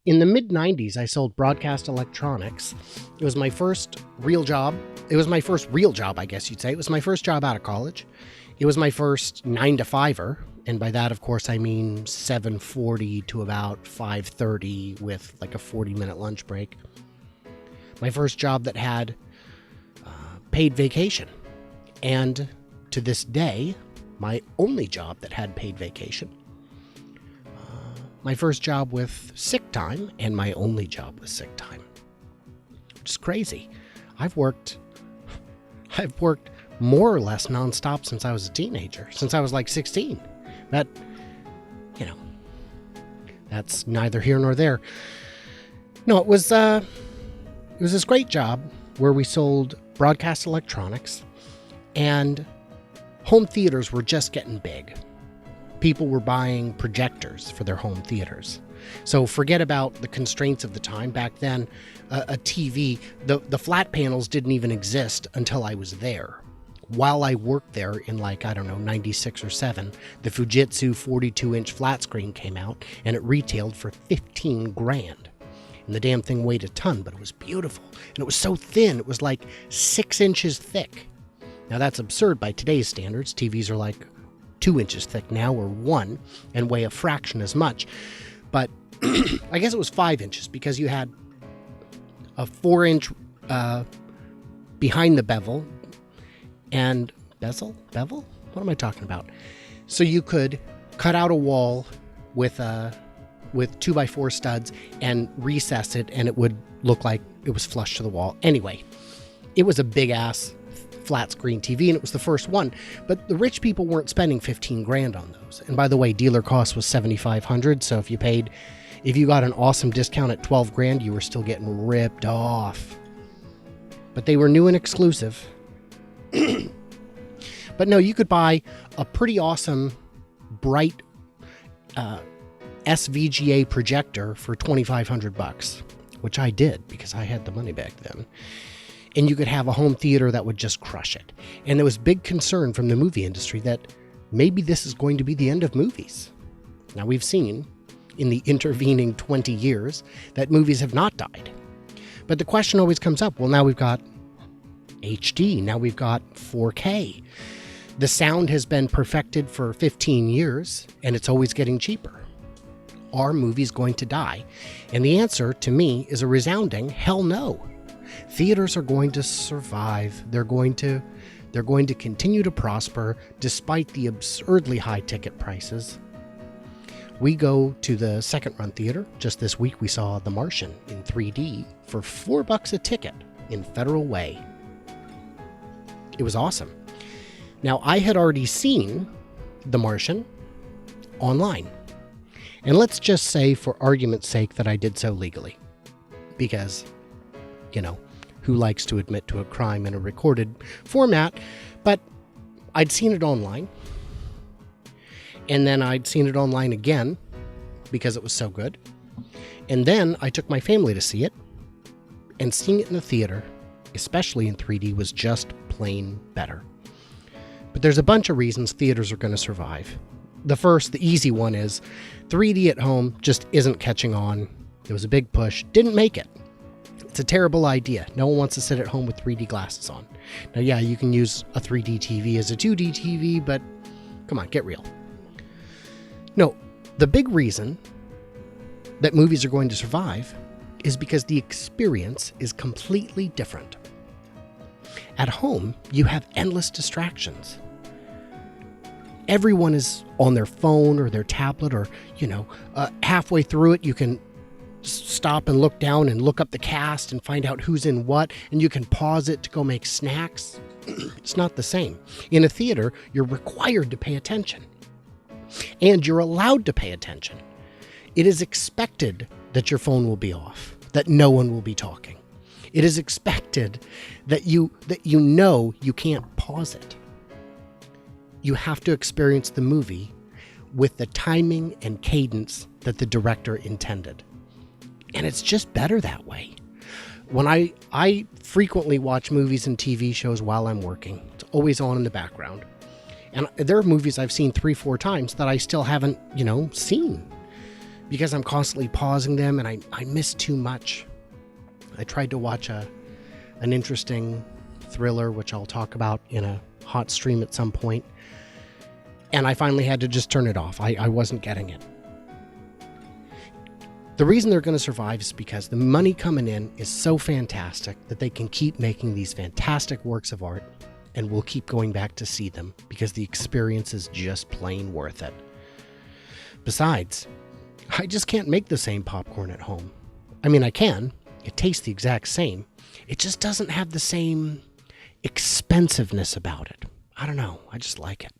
In the mid-90s, I sold broadcast electronics. It was my first real job. It was my first real job, I guess you'd say. It was my first job out of college. It was my first 9-to-5er. And by that, of course, I mean 7:40 to about 5:30 with like a 40-minute lunch break. My first job that had paid vacation. And to this day, my only job that had paid vacation. My first job with sick time, and my only job with sick time. Which is crazy. I've worked more or less nonstop since I was a teenager, since I was like 16. That, that's neither here nor there. No, it was this great job where we sold broadcast electronics, and home theaters were just getting big. People were buying projectors for their home theaters. So forget about the constraints of the time. Back then, a TV, the flat panels didn't even exist until I was there. While I worked there in 96 or 7, the Fujitsu 42-inch flat screen came out, and it retailed for $15,000. And the damn thing weighed a ton, but it was beautiful. And it was so thin, it was like 6 inches thick. Now that's absurd by today's standards. TVs are like 2 inches thick now, or 1, and weigh a fraction as much. But I guess it was 5 inches, because you had a 4-inch behind the bevel and bevel? What am I talking about? So you could cut out a wall with 2x4 studs and recess it, and it would look like it was flush to the wall. Anyway, it was a big ass flat screen TV, and it was the first one. But the rich people weren't spending $15,000 on those. And by the way, dealer cost was $7,500. So if you got an awesome discount at $12,000, you were still getting ripped off. But they were new and exclusive. But no, you could buy a pretty awesome, bright SVGA projector for $2,500, which I did because I had the money back then. And you could have a home theater that would just crush it. And there was big concern from the movie industry that maybe this is going to be the end of movies. Now, we've seen in the intervening 20 years that movies have not died. But the question always comes up, well, now we've got HD, now we've got 4K. The sound has been perfected for 15 years, and it's always getting cheaper. Are movies going to die? And the answer, to me, is a resounding hell no. Theaters are going to survive. They're going to continue to prosper despite the absurdly high ticket prices. We go to the second-run theater. Just this week, we saw The Martian in 3D for $4 a ticket in Federal Way. It was awesome. Now, I had already seen The Martian online. And let's just say, for argument's sake, that I did so legally. Because, who likes to admit to a crime in a recorded format? But I'd seen it online. And then I'd seen it online again because it was so good. And then I took my family to see it. And seeing it in the theater, especially in 3D, was just plain better. But there's a bunch of reasons theaters are going to survive. The easy one is 3D at home just isn't catching on. There was a big push. Didn't make it. It's a terrible idea. No one wants to sit at home with 3D glasses on. Now, yeah, you can use a 3D TV as a 2D TV, but come on, get real. No, the big reason that movies are going to survive is because the experience is completely different. At home, you have endless distractions. Everyone is on their phone or their tablet, or, halfway through it, you can stop and look down and look up the cast and find out who's in what, and you can pause it to go make snacks. It's not the same. In a theater, you're required to pay attention. And you're allowed to pay attention. It is expected that your phone will be off, that no one will be talking. It is expected that you can't pause it. You have to experience the movie with the timing and cadence that the director intended. And it's just better that way. When I frequently watch movies and TV shows while I'm working. It's always on in the background. And there are movies I've seen 3-4 times that I still haven't, seen. because I'm constantly pausing them and I miss too much. I tried to watch an interesting thriller, which I'll talk about in a hot stream at some point, and I finally had to just turn it off. I wasn't getting it. The reason they're going to survive is because the money coming in is so fantastic that they can keep making these fantastic works of art, and we'll keep going back to see them because the experience is just plain worth it. Besides, I just can't make the same popcorn at home. I mean, I can. It tastes the exact same. It just doesn't have the same expensiveness about it. I don't know. I just like it.